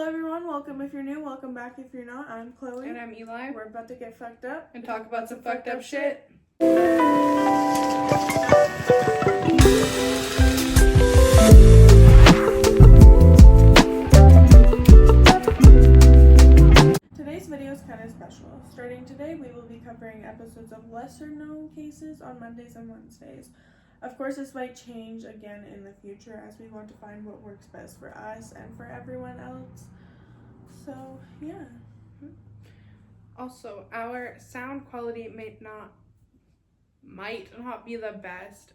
Hello everyone, welcome if you're new, welcome back if you're not. I'm Chloe. And I'm Eli. We're about to get fucked up. And talk about some fucked up shit. Today's video is kind of special. Starting today, we will be covering episodes of lesser known cases on Mondays and Wednesdays. Of course, this might change again in the future as we want to find what works best for us and for everyone else. So, yeah. Also, our sound quality might not be the best.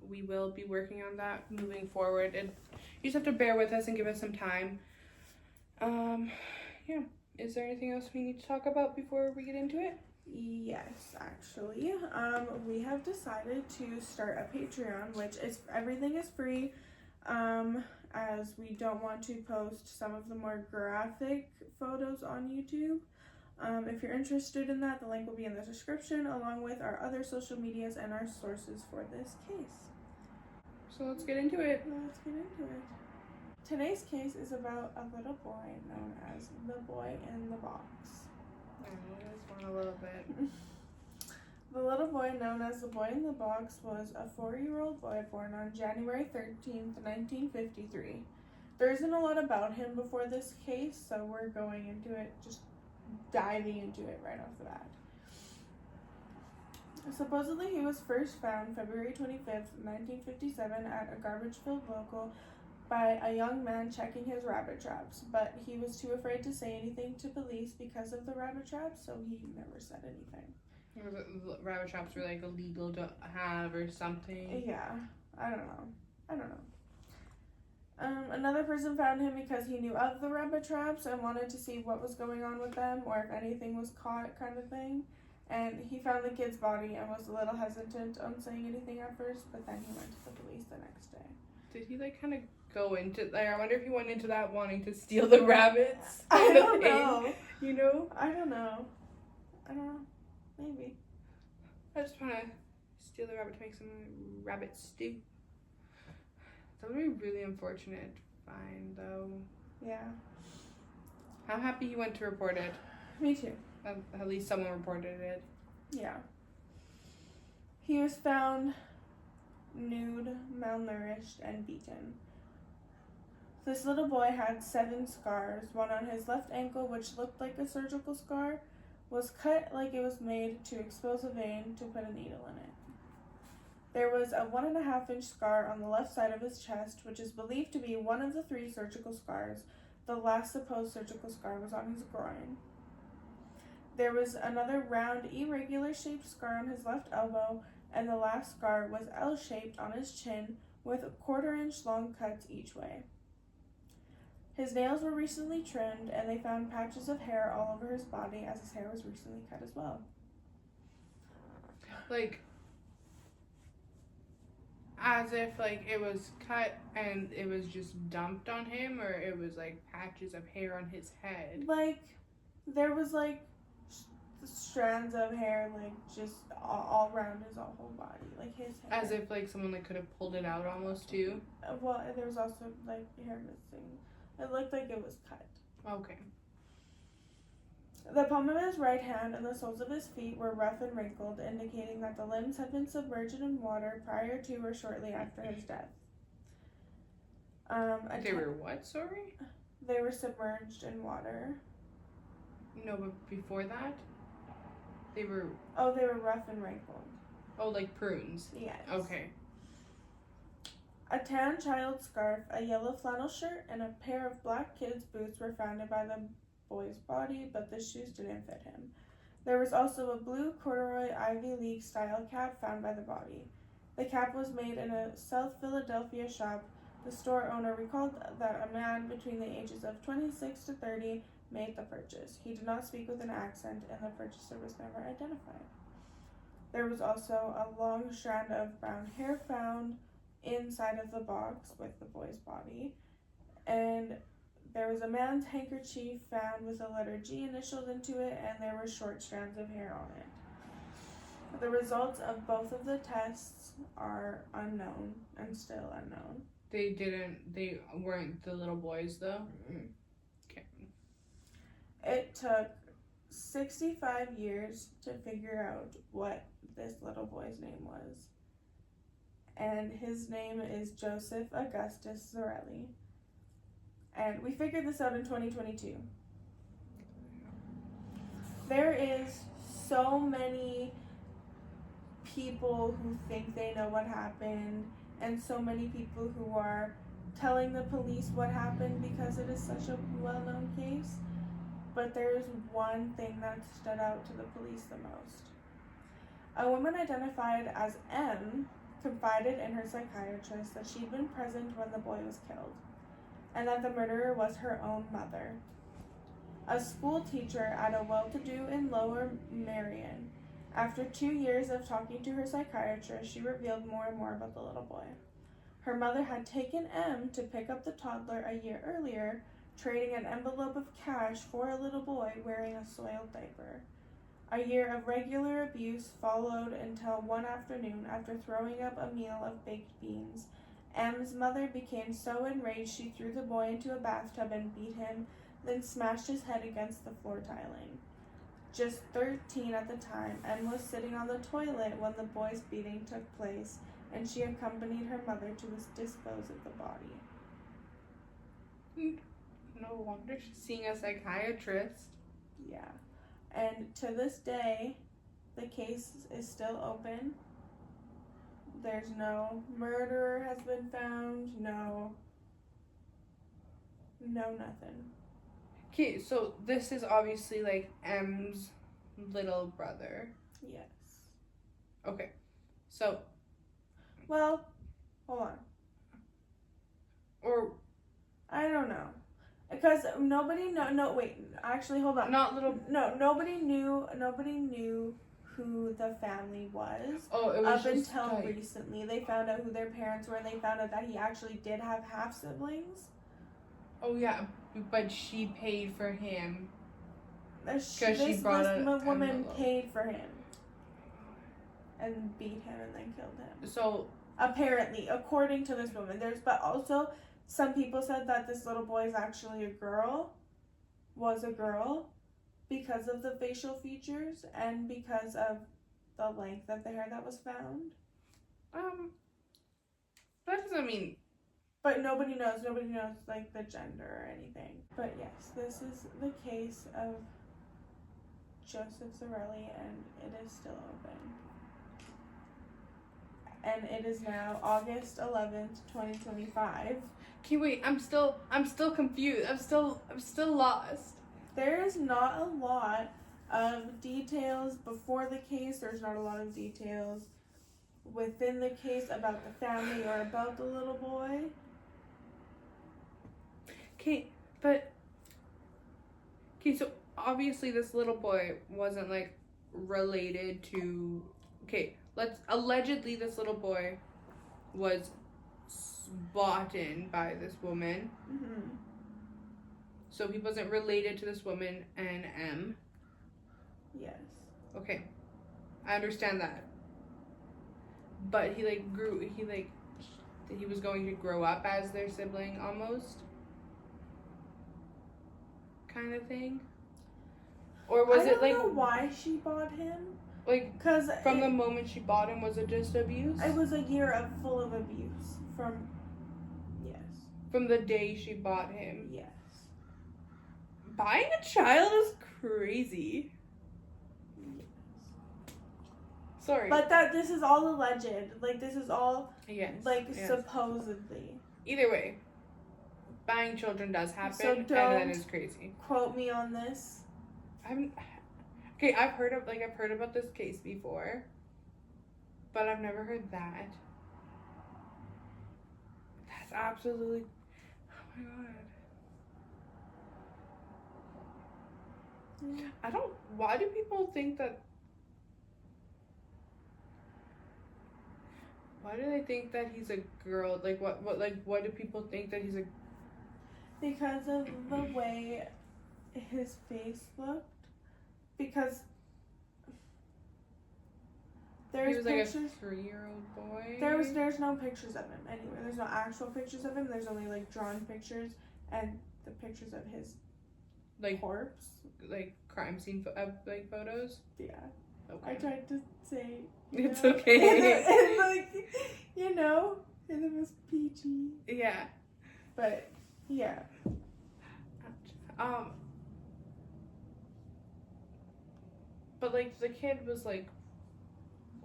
We will be working on that moving forward. And you just have to bear with us and give us some time. Yeah. Is there anything else we need to talk about before we get into it? Yes, actually. We have decided to start a Patreon, which is everything is free. As we don't want to post some of the more graphic photos on YouTube. If you're interested in that, the link will be in the description, along with our other social medias and our sources for this case. So let's get into it. Let's get into it. Today's case is about a little boy known as the Boy in the Box. I just want a little bit. The little boy known as the Boy in the Box was a 4-year-old boy born on January 13th, 1953. There isn't a lot about him before this case, so we're going into it, just diving into it right off the bat. Supposedly, he was first found February 25th, 1957 at a garbage-filled local by a young man checking his rabbit traps, but he was too afraid to say anything to police because of the rabbit traps, so he never said anything. Rabbit traps were like illegal to have or something. Yeah, I don't know. Another person found him because he knew of the rabbit traps and wanted to see what was going on with them or if anything was caught, kind of thing. And he found the kid's body and was a little hesitant on saying anything at first, but then he went to the police the next day. Did he like kind of go into there? I wonder if he went into that wanting to steal the rabbits. I don't know. You know? I don't know. Maybe. I just want to steal the rabbit to make some rabbit stew. That would be really unfortunate. Fine, though. Yeah. I'm happy he went to report it. Me too. At least someone reported it. Yeah. He was found nude, malnourished, and beaten. This little boy had 7 scars. One on his left ankle, which looked like a surgical scar, was cut like it was made to expose a vein to put a needle in it. There was a 1.5-inch scar on the left side of his chest, which is believed to be one of the 3 surgical scars. The last supposed surgical scar was on his groin. There was another round, irregular-shaped scar on his left elbow, and the last scar was L-shaped on his chin, with 1/4-inch long cuts each way. His nails were recently trimmed, and they found patches of hair all over his body, as his hair was recently cut as well. Like, as if, like, it was cut and it was just dumped on him, or it was, like, patches of hair on his head. Like, there was, like, strands of hair, like, just all around his whole body, like, his hair. As if, like, someone, like, could have pulled it out almost, too? Well, there was also, like, hair missing. It looked like it was cut. Okay. The palm of his right hand and the soles of his feet were rough and wrinkled, indicating that the limbs had been submerged in water prior to or shortly after his death. They were what, sorry? They were submerged in water. No, but before that? They were... Oh, they were rough and wrinkled. Oh, like prunes? Yes. Okay. A tan child's scarf, a yellow flannel shirt, and a pair of black kids' boots were found by the boy's body, but the shoes didn't fit him. There was also a blue corduroy Ivy League style cap found by the body. The cap was made in a South Philadelphia shop. The store owner recalled that a man between the ages of 26 to 30 made the purchase. He did not speak with an accent, and the purchaser was never identified. There was also a long strand of brown hair found inside of the box with the boy's body, and there was a man's handkerchief found with the letter G initialed into it, and there were short strands of hair on it. The results of both of the tests are unknown and still unknown. They weren't the little boys, though? It took 65 years to figure out what this little boy's name was. And his name is Joseph Augustus Zarelli. And we figured this out in 2022. There is so many people who think they know what happened, and so many people who are telling the police what happened because it is such a well-known case. But there is one thing that stood out to the police the most. A woman identified as M confided in her psychiatrist that she'd been present when the boy was killed, and that the murderer was her own mother. A school teacher at a well-to-do in Lower Merion. After 2 years of talking to her psychiatrist, she revealed more and more about the little boy. Her mother had taken M to pick up the toddler a year earlier, trading an envelope of cash for a little boy wearing a soiled diaper. A year of regular abuse followed until one afternoon, after throwing up a meal of baked beans, M's mother became so enraged she threw the boy into a bathtub and beat him, then smashed his head against the floor tiling. Just 13 at the time, M was sitting on the toilet when the boy's beating took place, and she accompanied her mother to dispose of the body. No wonder she's seeing a psychiatrist. Yeah. And to this day, the case is still open. There's no murderer has been found, no nothing. Okay, so this is obviously like M's little brother. Yes. Okay, so. Well, hold on. Or. I don't know. Because nobody actually hold on. Nobody knew who the family was. Oh, it was up just until like... recently. They found out who their parents were, and they found out that he actually did have half siblings. Oh yeah, but she paid for him. This brought woman paid for him and beat him and then killed him. So apparently, according to this woman, but also some people said that this little boy is actually was a girl, because of the facial features and because of the length of the hair that was found. That doesn't mean. But nobody knows like the gender or anything. But yes, this is the case of Joseph Zarelli, and it is still open. And it is now August 11th, 2025. Okay, wait, I'm still confused. I'm still lost. There is not a lot of details before the case. There's not a lot of details within the case about the family or about the little boy. Okay, so obviously this little boy wasn't like related to. Okay, allegedly this little boy was bought in by this woman. Mm-hmm. So he wasn't related to this woman and M. Yes. Okay, I understand that. But he was going to grow up as their sibling almost. Kind of thing. Or was it like? I don't know why she bought him. Like, cause from the moment she bought him, was it just abuse? It was a year full of abuse From the day she bought him. Yes. Buying a child is crazy. Yes. Sorry. But this is all alleged. Like, this is all supposedly. Either way, buying children does happen, so and that is crazy. Quote me on this. I've heard about this case before, but I've never heard that. That's absolutely. Oh my god. Why do people think that? Why do they think that he's a girl? Like, why do people think that he's a... Because of the way his face looked. Because there's he was pictures, like a 3-year-old boy. There's no pictures of him anywhere. There's no actual pictures of him. There's only like drawn pictures and the pictures of his Like corpse. like crime scene like photos. Yeah. Okay. I tried to say. It's know, okay. and like, you know, and it was PG. Yeah. But yeah. But like the kid was like,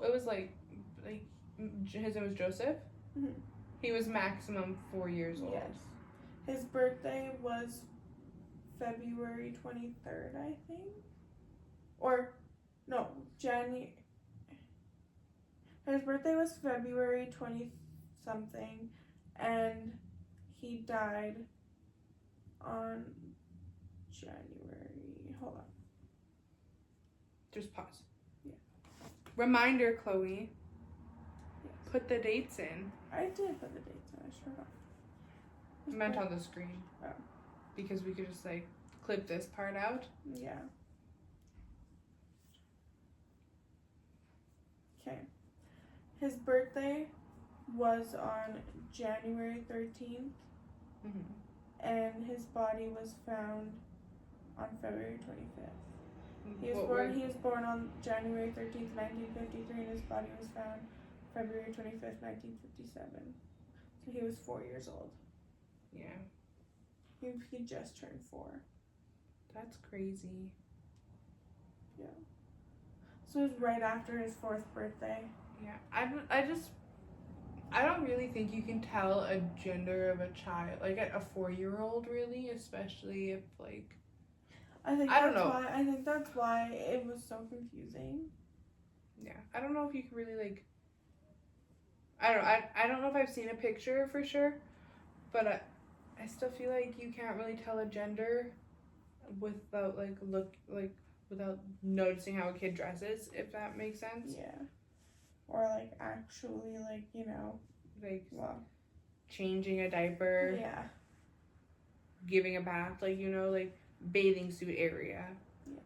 it was like his name was Joseph. Mhm. He was maximum 4 years old. Yes. His birthday was February 23rd, I think. Or, no, January. His birthday was February 20-something, and he died on January. Hold on. Just pause. Yeah. Reminder, Chloe. Yes. Put the dates in. I did put the dates in. I sure don't. I meant on the screen. Oh. Because we could just like clip this part out. Yeah. Okay. His birthday was on January 13th, and his body was found on February 25th. He was born on January 13th, 1953, and his body was found February 25th, 1957. So he was 4 years old. Yeah. He just turned 4. That's crazy. Yeah. So it was right after his 4th birthday. Yeah. I don't really think you can tell a gender of a child, like a 4-year-old, really, especially if like. I don't know. I think that's why it was so confusing. Yeah, I don't know if you can really like. I don't know if I've seen a picture for sure, but I still feel like you can't really tell a gender without without noticing how a kid dresses, if that makes sense. Yeah. Or like actually like, you know, Like well, changing a diaper, yeah. giving a bath, like, you know, like bathing suit area. Yes.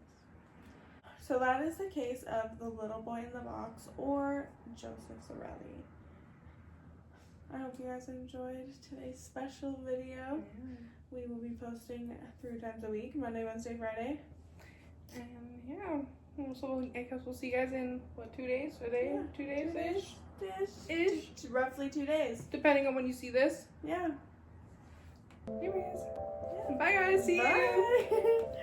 So that is the case of the little boy in the box, or Joseph Zarelli. I hope you guys enjoyed today's special video. We will be posting 3 times a week, Monday, Wednesday, Friday. And yeah, so I guess we'll see you guys in, what, 2 days? A day? Yeah, 2 days-ish? Ish. Roughly 2 days. Depending on when you see this. Yeah. Anyways. Yeah. Bye guys, see you! Bye.